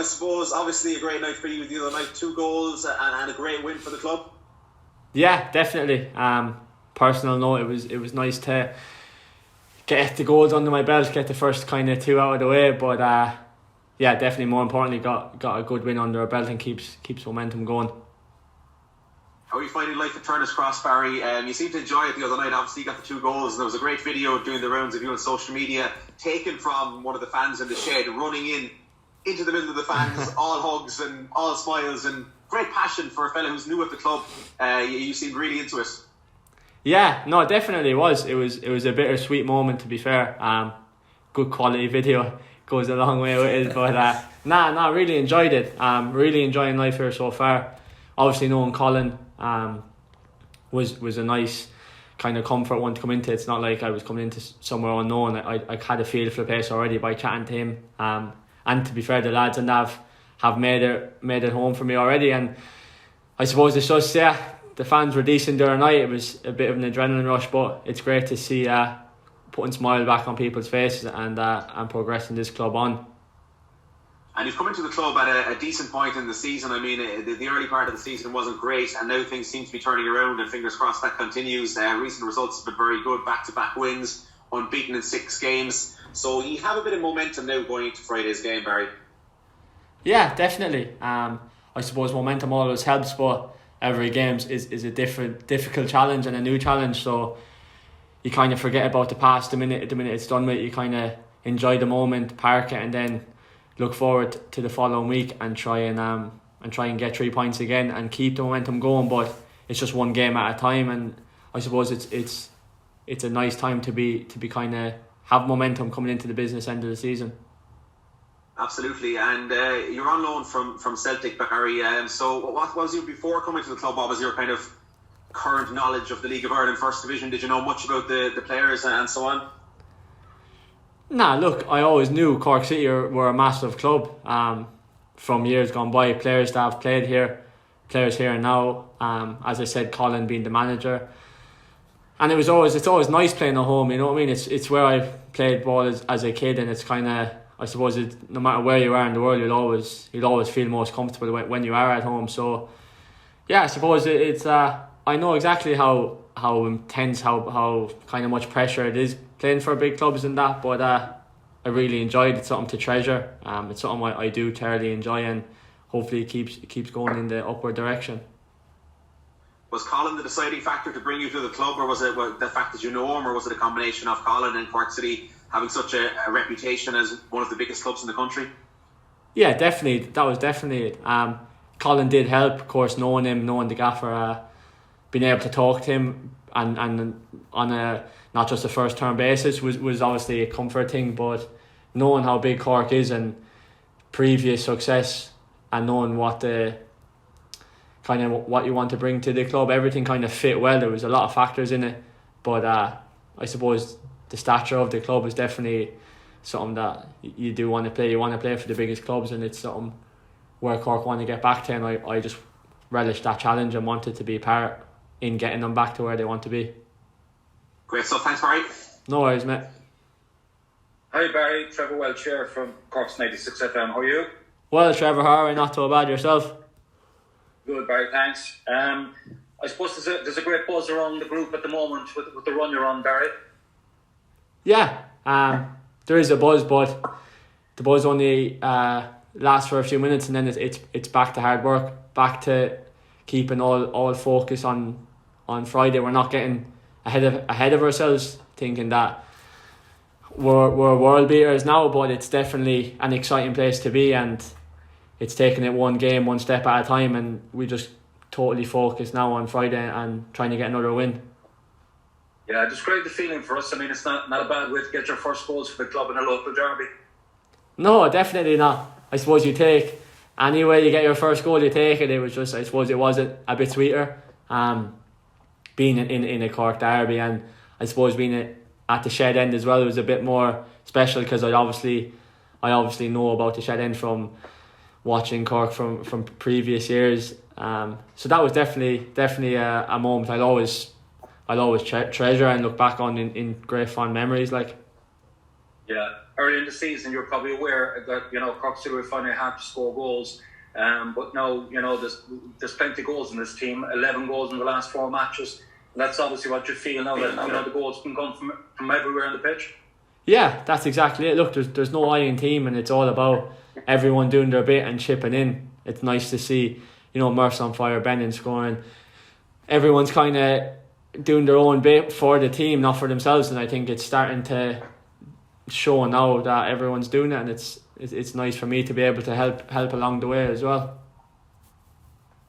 I suppose obviously a great night for you the other night, 2 goals and a great win for the club. Yeah, definitely. Personal note, it was nice to get the goals under my belt, get the first kind of 2 out of the way, but yeah, definitely more importantly got a good win under our belt and keeps momentum going. How are you finding life at Turner's Cross, Barry? You seemed to enjoy it the other night. Obviously you got the 2 goals and there was a great video doing the rounds of you on social media taken from one of the fans in the shed, running into the middle of the fans, all hugs and all smiles and great passion for a fella who's new at the club. You seemed really into it. Yeah, no, it definitely was. It was a bittersweet moment, to be fair. Good quality video goes a long way with it, but really enjoyed it. Really enjoying life here so far. Obviously knowing Colin was a nice kind of comfort one to come into. It's not like I was coming into somewhere unknown. I had a feel for the place already by chatting to him. And to be fair, the lads and have made it home for me already. And I suppose it's just, the fans were decent the other night. It was a bit of an adrenaline rush, but it's great to see putting smile back on people's faces and progressing this club on. And you've come into the club at a decent point in the season. I mean, the early part of the season wasn't great, and now things seem to be turning around, and fingers crossed that continues. Recent results have been very good, back-to-back wins, unbeaten in 6 games. So you have a bit of momentum now going into Friday's game, Barry. Yeah, definitely. I suppose momentum always helps, but every game is a difficult challenge and a new challenge. So you kind of forget about the past the minute it's done with. You kind of enjoy the moment, park it, and then look forward to the following week and try and get 3 points again and keep the momentum going. But it's just one game at a time, and I suppose it's a nice time to be kind of have momentum coming into the business end of the season. Absolutely, and you're on loan from Celtic, Barry. So what was you before coming to the club? What was your kind of current knowledge of the League of Ireland First Division? Did you know much about the players and so on? Nah, look, I always knew Cork City were a massive club from years gone by. Players that have played here, players here and now. As I said, Colin being the manager. And it's always nice playing at home, you know what I mean? It's where I played ball as a kid, and it's kind of, I suppose, no matter where you are in the world, you'll always feel most comfortable when you are at home. So yeah, I suppose it's I know exactly how intense, how kind of much pressure it is playing for big clubs and that, but I really enjoyed it. It's something to treasure. It's something I do thoroughly enjoy, and hopefully it keeps going in the upward direction. Was Colin the deciding factor to bring you to the club, or was it the fact that you know him, or was it a combination of Colin and Cork City having such a reputation as one of the biggest clubs in the country? Yeah, definitely. That was definitely it. Colin did help, of course, knowing him, knowing the gaffer, being able to talk to him and on a not just a first term basis was obviously a comfort thing, but knowing how big Cork is and previous success and knowing what you want to bring to the club, everything kind of fit well. There was a lot of factors in it, but I suppose the stature of the club is definitely something that you do want to play. You want to play for the biggest clubs, and it's something where Cork want to get back to, and I just relished that challenge and wanted to be part in getting them back to where they want to be. Great stuff, thanks Barry. No worries, mate. Hi Barry, Trevor Welch here from Cork's 96 FM. How are you? Well, Trevor, how are you? Not so bad yourself? Good, Barry, thanks. I suppose there's a great buzz around the group at the moment with the run you're on, Barry. Yeah, there is a buzz, but the buzz only lasts for a few minutes, and then it's back to hard work, back to keeping all focus on Friday. We're not getting ahead of ourselves, thinking that we're world beaters now, but it's definitely an exciting place to be, and it's taking it one game, one step at a time, and we just totally focus now on Friday and trying to get another win. Yeah, describe the feeling for us. I mean, it's not a bad way to get your first goals for the club in a local derby. No, definitely not. I suppose you take any way you get your first goal, you take it. It was just, I suppose it was a bit sweeter being in a Cork derby, and I suppose being at the Shed End as well, it was a bit more special because I obviously know about the Shed End from watching Cork from previous years. So that was definitely a moment I'll always treasure and look back on in great fond memories. Like, yeah, early in the season, you're probably aware that, Cork City were finding it hard to score goals. But now, there's plenty of goals in this team, 11 goals in the last 4 matches. And that's obviously what you feel now, that the goals can come from everywhere on the pitch. Yeah, that's exactly it. Look, there's no iron team, and it's all about everyone doing their bit and chipping in. It's nice to see, Merce on fire, Brennan scoring. Everyone's kind of doing their own bit for the team, not for themselves, and I think it's starting to show now that everyone's doing it, and it's nice for me to be able to help along the way as well.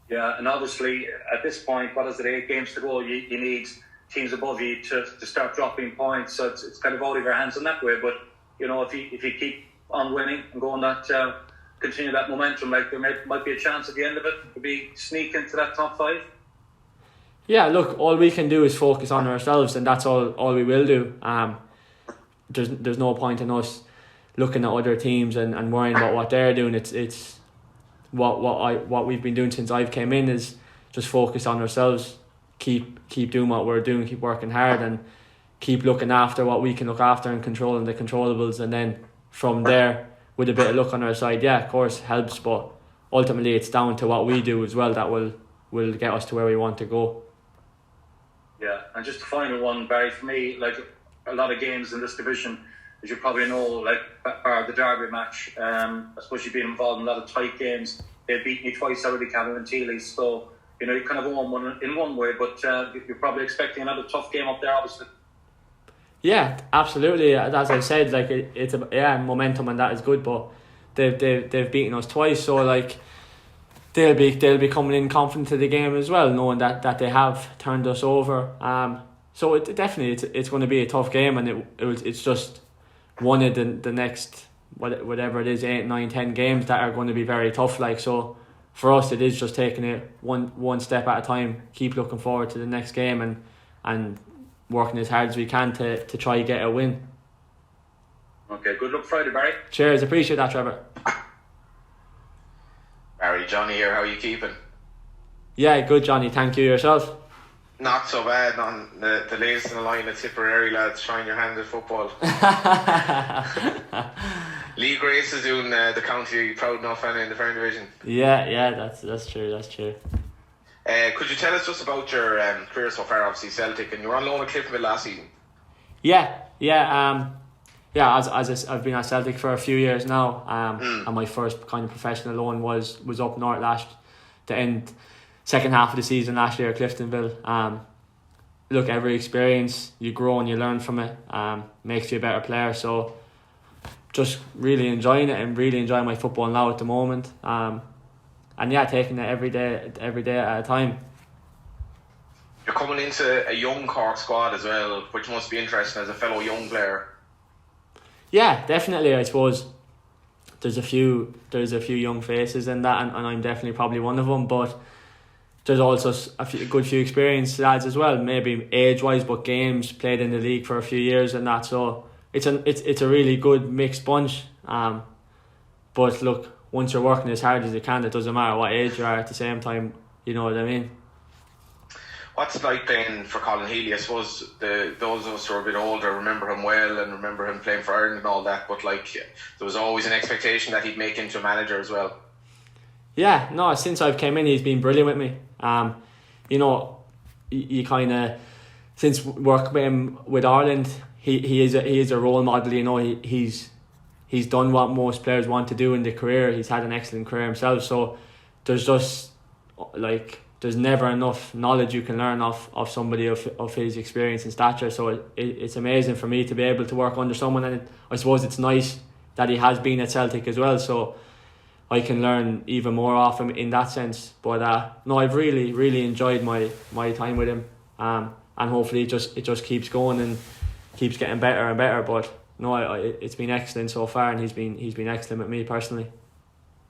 Yeah, and obviously at this point, what is it, 8 games to go? You need teams above you to start dropping points, so it's kind of out of your hands in that way. But if you keep on winning and going that continue that momentum, like there might be a chance at the end of it to be sneak into that top 5. Yeah, look, all we can do is focus on ourselves, and that's all we will do. There's no point in us looking at other teams and worrying about what they're doing. It's what we've been doing since I've came in is just focus on ourselves, keep doing what we're doing, keep working hard, and keep looking after what we can look after and controlling the controllables, and then from there, with a bit of luck on our side, yeah, of course helps, but ultimately it's down to what we do as well that will get us to where we want to go. Yeah, and just the final one, Barry, for me, like a lot of games in this division, as you probably know, like the Derby match, I suppose you've been involved in a lot of tight games. They've beaten you twice already, Cabinteely, so you kind of won one in one way, but you're probably expecting another tough game up there, obviously. Yeah, absolutely. As I said, like it's momentum, and that is good, but they've beaten us twice, so like they'll be coming in confident to the game as well, knowing that they have turned us over. So it's going to be a tough game, and it's just one of the next whatever it is, 8, 9, 10 games that are going to be very tough. Like, so for us, it is just taking it one step at a time. Keep looking forward to the next game and working as hard as we can to try get a win. Okay, good luck Friday, Barry. Cheers, appreciate that, Trevor. Barry, Johnny here, how are you keeping? Yeah, good, Johnny, thank you. Yourself? Not so bad. On the latest in the line of Tipperary lads trying your hand at football. Lee Grace is doing the county proud enough and in the Fair Division. Yeah, that's true. Could you tell us just about your career so far? Obviously Celtic, and you were on loan at Cliftonville last season. Yeah. As I've been at Celtic for a few years now, and my first kind of professional loan was up north the end second half of the season last year at Cliftonville. Look, every experience you grow and you learn from it, makes you a better player. So just really enjoying it and really enjoying my football now at the moment. And yeah, taking it every day at a time. You're coming into a young Cork squad as well, which must be interesting as a fellow young player. Yeah, definitely. I suppose there's a few young faces in that, and I'm definitely probably one of them. But there's also a good few experienced lads as well, maybe age wise, but games played in the league for a few years and that. So it's a really good mixed bunch. But look, once you're working as hard as you can, it doesn't matter what age you are at the same time. You know what I mean? What's it like playing for Colin Healy? I suppose those of us who are a bit older remember him well and remember him playing for Ireland and all that, but like there was always an expectation that he'd make into a manager as well. Yeah, no, since I've came in, he's been brilliant with me. You kind of, since working with him with Ireland, he is a role model. He's done what most players want to do in their career. He's had an excellent career himself. So there's just there's never enough knowledge you can learn of somebody of his experience and stature. So it's amazing for me to be able to work under someone, and I suppose it's nice that he has been at Celtic as well. So I can learn even more off him in that sense. But no, I've really enjoyed my time with him, and hopefully it just keeps going and keeps getting better and better. But no, it's been excellent so far, and he's been excellent with me personally.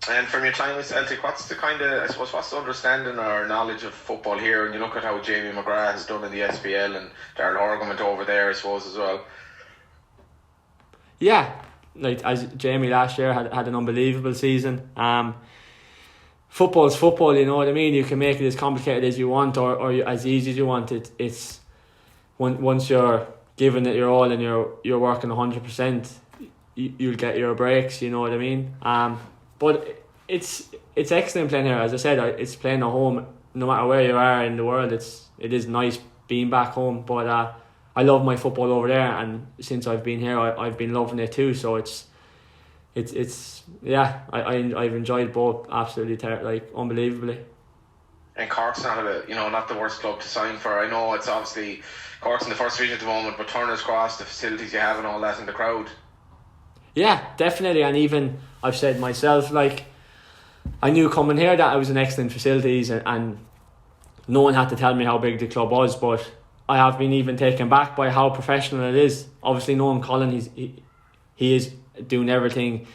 And from your time with Celtic, what's the understanding or knowledge of football here? And you look at how Jamie McGrath has done in the SPL, and Darrell Horgan went over there, I suppose, as well. Yeah, like as Jamie last year had an unbelievable season. Football's football, you know what I mean? You can make it as complicated as you want or as easy as you want. It's once you're giving it your all and you're working 100%, you'll get your breaks. You know what I mean? But it's excellent playing here. As I said, it's playing at home. No matter where you are in the world, it is nice being back home. But I love my football over there, and since I've been here, I've been loving it too. So it's I've enjoyed both absolutely unbelievably. And Cork's not the worst club to sign for. I know it's obviously Cork's in the first division at the moment, but Turner's Cross, the facilities you have and all that, in the crowd. Yeah, definitely. And even I've said myself, like, I knew coming here that it was an excellent facilities, and no one had to tell me how big the club was, but I have been even taken back by how professional it is. Obviously, knowing Colin, he is doing everything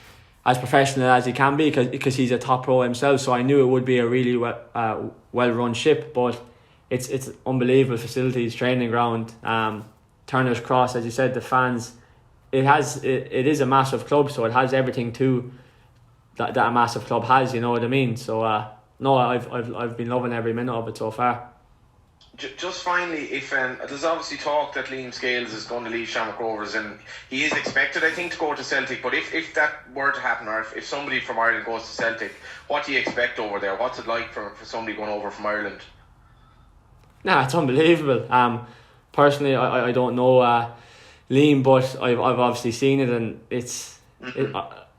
as professional as he can be because he's a top pro himself. So I knew it would be a really well run ship. But it's unbelievable facilities, training ground, Turner's Cross, as you said, the fans. It is a massive club, so it has everything too that a massive club has. You know what I mean? So no, I've been loving every minute of it so far. Just finally, if there's obviously talk that Liam Scales is going to leave Shamrock Rovers, and he is expected, I think, to go to Celtic. But if that were to happen, or if somebody from Ireland goes to Celtic, what do you expect over there? What's it like for somebody going over from Ireland? Nah, it's unbelievable. Personally, I don't know Liam, but I've obviously seen it, and it's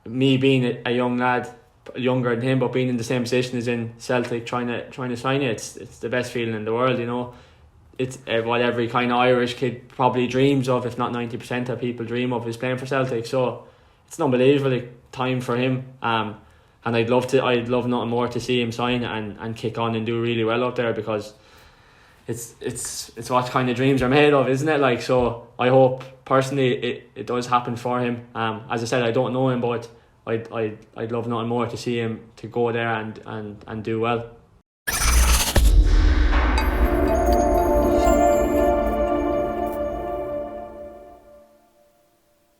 me being a young lad, younger than him, but being in the same position as in Celtic, trying to sign it. It's the best feeling in the world, you know. It's what every kind of Irish kid probably dreams of, if not 90% of people dream of, is playing for Celtic. So it's an unbelievable time for him. And I'd love nothing more to see him sign and kick on and do really well up there, because it's what kind of dreams are made of, isn't it? Like, so I hope personally it does happen for him. As I said, I don't know him, but I'd love nothing more to see him to go there and do well.